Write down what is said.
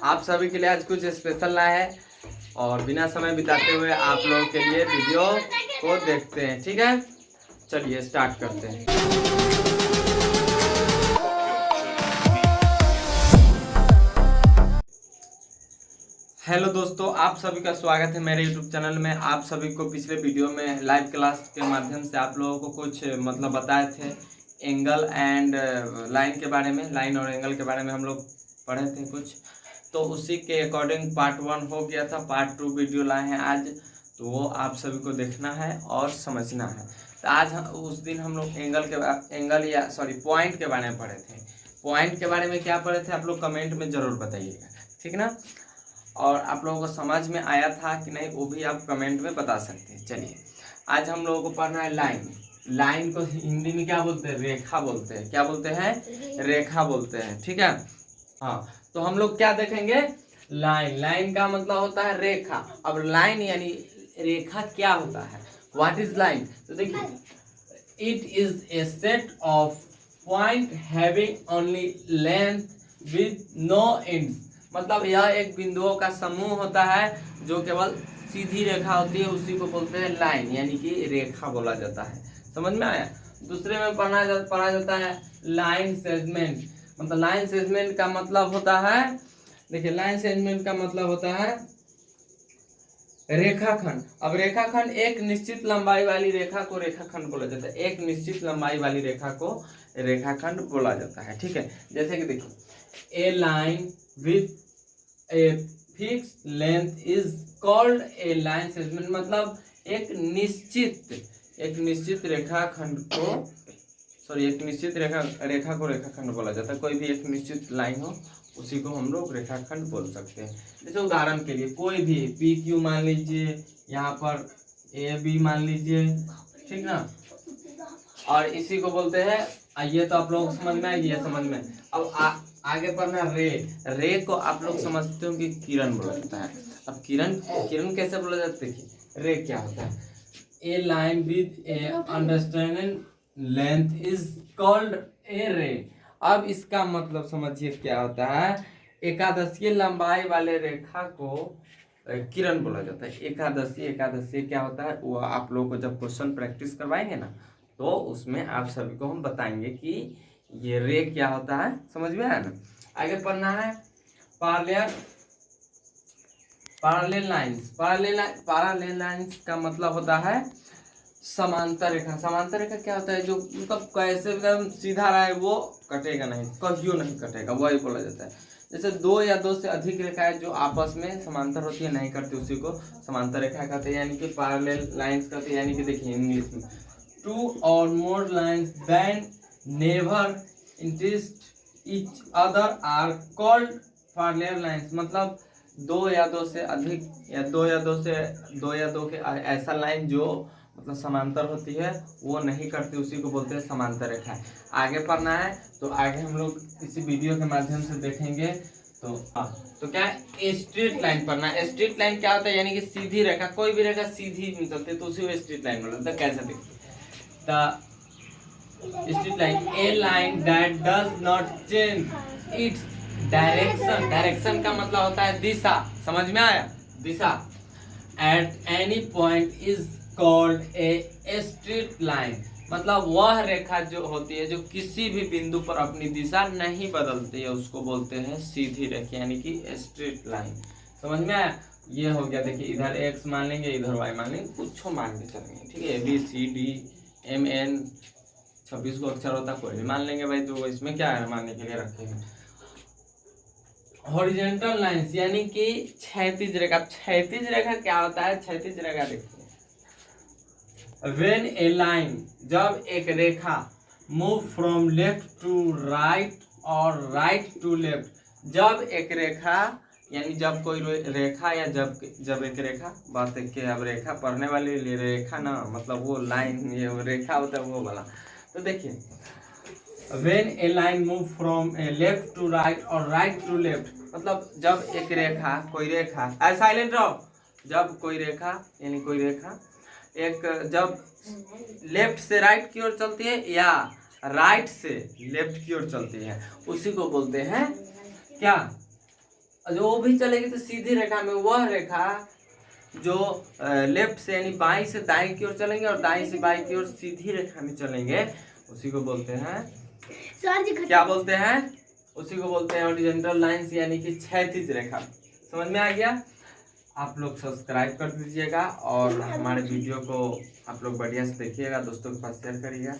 आप सभी के लिए आज कुछ स्पेशल लाए है और बिना समय बिताते हुए आप लोगों के लिए वीडियो को देखते हैं। ठीक है, चलिए स्टार्ट करते हैं। हेलो दोस्तों, आप सभी का स्वागत है मेरे यूट्यूब चैनल में। आप सभी को पिछले वीडियो में लाइव क्लास के माध्यम से आप लोगों को कुछ बताए थे एंगल एंड लाइन के बारे में। लाइन और एंगल के बारे में हम लोग पढ़े थे कुछ, तो उसी के अकॉर्डिंग पार्ट 1 हो गया था। पार्ट 2 वीडियो लाए हैं आज, तो वो आप सभी को देखना है और समझना है। तो आज उस दिन हम लोग पॉइंट के बारे में पढ़े थे। पॉइंट के बारे में क्या पढ़े थे आप लोग कमेंट में ज़रूर बताइएगा, ठीक ना। और आप लोगों को समझ में आया था कि नहीं वो भी आप कमेंट में बता सकते हैं। चलिए आज हम लोगों को पढ़ना है लाइन। लाइन को हिंदी में क्या बोलते हैं? रेखा बोलते हैं। क्या बोलते हैं? रेखा बोलते हैं, ठीक है। हाँ, तो हम लोग क्या देखेंगे? लाइन। लाइन का मतलब होता है रेखा। अब लाइन यानी रेखा क्या होता है? What is line? तो देखिए, it is a set of point having only length with no ends. मतलब यह एक बिंदुओं का समूह होता है जो केवल सीधी रेखा होती है, उसी को बोलते हैं लाइन, यानी कि रेखा बोला जाता है। समझ में आया? दूसरे में पढ़ा जाता है लाइन सेगमेंट। मतलब लाइन सेगमेंट का मतलब होता है, देखिए लाइन सेगमेंट का मतलब होता है रेखाखंड। अब रेखाखंड एक निश्चित लंबाई वाली रेखा को रेखाखंड बोला जाता है। एक निश्चित लंबाई वाली रेखा को रेखाखंड बोला जाता है, ठीक है। जैसे कि देखिए, a line with a fix length is called a line segment. मतलब एक निश्चित रेखाखंड को एक निश्चित रेखा को रेखाखंड बोला जाता है। कोई भी एक निश्चित लाइन हो उसी को हम लोग रेखाखंड बोल सकते हैं। जैसे उदाहरण के लिए कोई भी पी क्यू मान लीजिए, यहाँ पर ए बी मान लीजिए, ठीक ना। और इसी को बोलते हैं, ये तो आप लोग समझ में आएगी, ये समझ में। अब आगे पढ़ना रे। रे को आप लोग समझते हो कि किरण बोला जाता है। अब किरण कैसे बोला जाता है? देखिए रे क्या होता है? A line with a understanding length is called a ray. अब इसका मतलब समझिए क्या होता है। एकादशीय लंबाई वाले रेखा को किरण बोला जाता है। एकादशी क्या होता है वो आप लोगों को जब क्वेश्चन प्रैक्टिस करवाएंगे ना, तो उसमें आप सभी को हम बताएंगे कि ये रे क्या होता है। समझ में आया ना? आगे पढ़ना है पैरेलल लाइंस। पैरेलल लाइंस का मतलब होता है समांतर रेखा। समांतर रेखा क्या होता है? जो मतलब कैसे एकदम सीधा रहा है वो कटेगा नहीं, कहियो नहीं कटेगा, वही बोला जाता है। जैसे दो या दो से अधिक रेखाएं जो आपस में समांतर होती है, नहीं करती, उसी को समांतर रेखा कहते हैं, यानी कि पैरेलल लाइंस कहते हैं। यानी कि देखिए इंग्लिश में टू और more lines that never intersect each other are called parallel lines. मतलब दो या दो से अधिक या दो के ऐसा लाइन जो मतलब समांतर होती है वो नहीं करती, उसी को बोलते हैं समांतर रेखा। आगे पढ़ना है, तो आगे हम लोग इसी वीडियो के माध्यम से देखेंगे। तो क्या है? स्ट्रेट लाइन पढ़ना है। स्ट्रेट लाइन क्या होता है? यानी कि सीधी रेखा। कोई भी रेखा सीधी नहीं चलती तो उसी को स्ट्रेट लाइन बोलते हैं। कैसे देखिए, straight line a line that does not change its direction. Direction का मतलब होता है दिशा। समझ में आया? दिशा। At any point is called a straight line. मतलब वह रेखा जो होती है जो किसी भी बिंदु पर अपनी दिशा नहीं बदलती है, उसको बोलते हैं सीधी रेखा, यानी कि स्ट्रेट लाइन। समझ में आया? ये हो गया। देखिए इधर x मान लेंगे, इधर y मान लेंगे, कुछ मान के चलेंगे, ठीक है। ABCDMN 26 को अक्षर होता है, कोई भी मान लेंगे भाई, तो इसमें क्या है मानने के लिए रखेंगे। हॉरिजॉन्टल लाइंस यानी कि क्षैतिज रेखा। क्षैतिज रेखा क्या होता है? क्षैतिज रेखा देखिए, व्हेन ए लाइन, जब एक रेखा move from left to right और राइट टू लेफ्ट। जब एक रेखा यानी जब कोई रेखा या जब एक रेखा, बात है कि अब रेखा पढ़ने वाली रेखा ना, मतलब वो लाइन, ये रेखा होता है वो वाला। तो देखिए, When a line move from a left to right और right to left, मतलब जब एक रेखा, कोई रेखा, साइलेंट रहो, जब कोई रेखा यानी कोई रेखा एक जब लेफ्ट से राइट की ओर चलती है या राइट से लेफ्ट की ओर चलती है, उसी को बोलते हैं क्या? जो वो भी चलेगी तो सीधी रेखा में वह रेखा जो लेफ्ट से यानी बाईं से दाईं की ओर चलेंगे और दाईं से बाईं की ओर सीधी रेखा में चलेंगे, उसी को बोलते हैं क्या बोलते हैं, उसी को बोलते हैं हॉरिजॉन्टल लाइंस यानी कि क्षैतिज रेखा। समझ में आ गया? आप लोग सब्सक्राइब कर दीजिएगा और हमारे वीडियो को आप लोग बढ़िया से देखिएगा, दोस्तों के पास शेयर करिएगा।